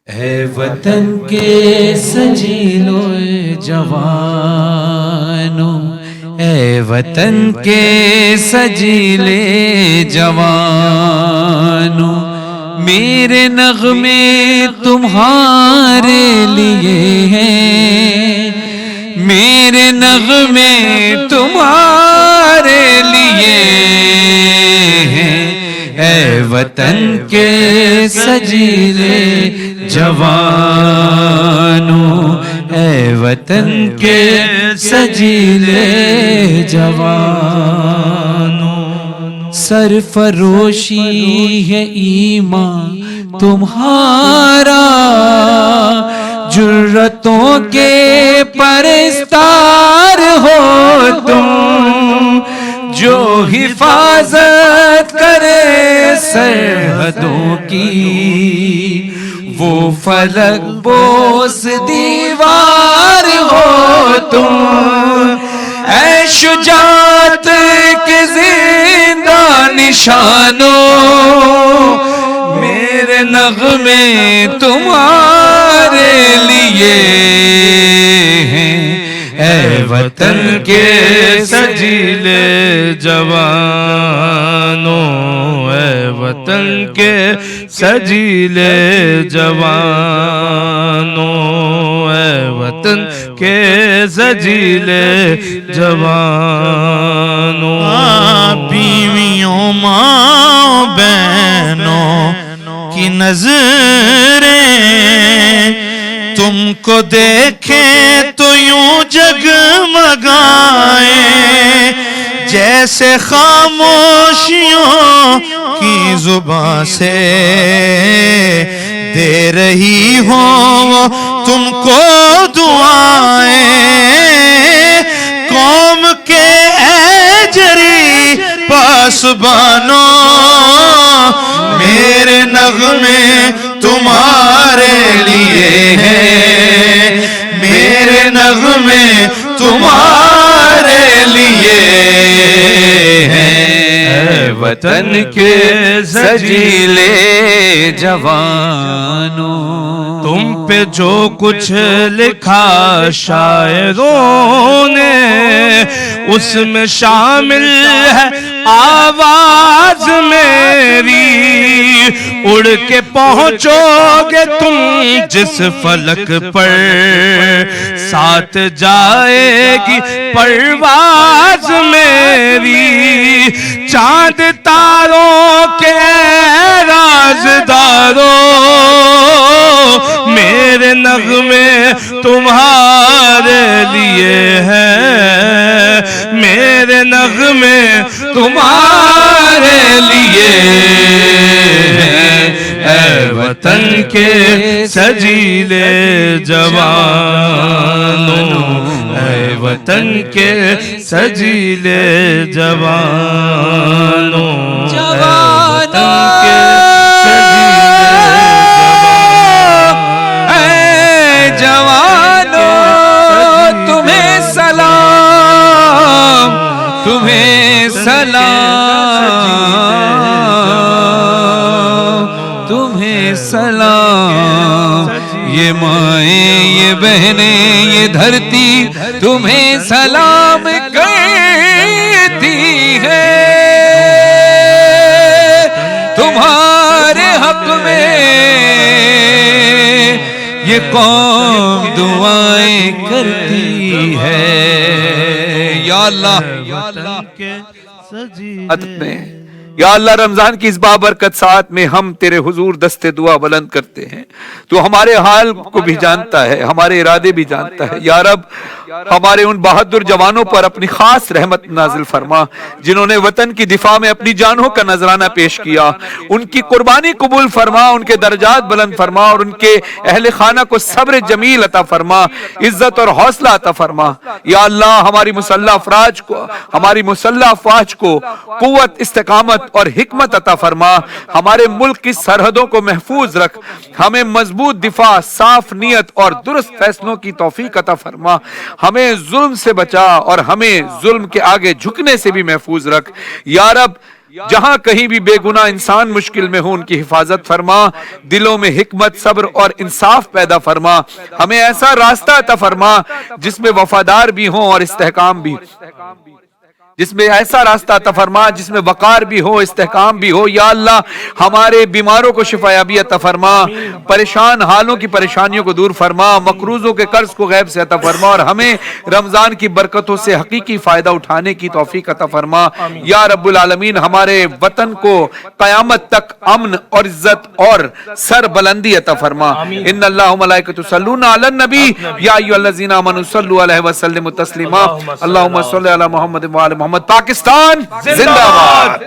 اے وطن کے سجیلو جوانوں، اے وطن کے سجیلے جوانوں، میرے نغمے تمہارے لیے ہیں، میرے نغمے تمہارے لیے ہیں، اے وطن کے سجیلے جوانوں، اے وطن کے سجیلے جوانوں، سرفروشی ہے ایمان تمہارا، جرتوں کے پرستار ہو تم، جو حفاظت کرے سرحدوں کی، وہ فلک بوس دیوار ہو تم، اے شجاعت کے زندہ نشانوں، میرے نغمے تمہارے لیے ہیں، اے وطن کے سجیلے جوانوں، اے وطن کے سجیلے جوانوں، اے وطن کے سجیلے جوانوں، بیویوں ماں بہنوں کی نظریں تم کو دیکھیں تو یوں جگمگائیں، جیسے خاموشیوں کی زبان سے دے رہی ہوں تم کو دعائیں، قوم کے ایجری پاسبانوں، میرے نغمے تمہارے لیے ہیں، میرے نغمے تمہارے لیے ہیں، اے وطن کے سجیلے جوانوں، تم پہ جو کچھ لکھا شاعروں نے اس میں شامل ہے آواز میری، اڑ کے پہنچو گے تم جس فلک پر، ساتھ جائے گی پرواز میری، چاند تاروں کے رازداروں، میرے نغمے تمہارے لیے ہیں، میرے نغمے تمہارے لیے ہیں، اے وطن کے سجیلے جوانوں، اے وطن کے سجیلے جوانوں، اے وطن کے تمہیں سلام، تمہیں سلام، یہ مائیں یہ بہنیں یہ دھرتی تمہیں سلام کرتی ہے، تمہارے حق میں یہ قوم دعائیں کرتی ہے، یا اللہ یا اللہ رمضان کی اس بابرکت ساعت میں ہم تیرے حضور دستے دعا بلند کرتے ہیں، تو ہمارے حال کو بھی جانتا ہے، ہمارے ارادے بھی جانتا ہے، یا رب ہمارے ان بہادر جوانوں پر اپنی خاص رحمت نازل فرما جنہوں نے وطن کی دفاع میں اپنی جانوں کا نذرانہ پیش کیا، ان کی قربانی قبول فرما، ان کے درجات بلند فرما، اور ان کے اہل خانہ کو صبر جمیل عطا فرما، عزت اور حوصلہ عطا فرما، یا اللہ ہماری مسلح افواج کو قوت، استقامت اور حکمت عطا فرما، ہمارے ملک کی سرحدوں کو محفوظ رکھ، ہمیں مضبوط دفاع، صاف نیت اور درست فیصلوں کی توفیق عطا فرما، ہمیں ظلم سے بچا اور ہمیں ظلم کے آگے جھکنے سے بھی محفوظ رکھ، یا رب جہاں کہیں بھی بے گناہ انسان مشکل میں ہو ان کی حفاظت فرما، دلوں میں حکمت، صبر اور انصاف پیدا فرما، ہمیں ایسا راستہ عطا فرما جس میں وفادار بھی ہوں اور استحکام بھی، جس میں ایسا راستہ عطا فرما جس میں وقار بھی ہو، استحکام بھی ہو۔ یا اللہ ہمارے بیماروں کو شفایابی عطا فرما، پریشان حالوں کی پریشانیوں کو دور فرما، مقروضوں کے قرض کو غیب سے عطا فرما، اور ہمیں رمضان کی برکتوں سے حقیقی فائدہ اٹھانے کی توفیق عطا فرما۔ یا رب العالمین ہمارے وطن کو قیامت تک امن اور عزت اور سر بلندی عطا فرما۔ ان اللہ ملائکۃ یصلون علی النبی یا ایھا الذین آمنوا صلوا علیہ وسلموا تسلیما۔ اللہم صل علی محمد وعلی محمد۔ پاکستان زندہ باد۔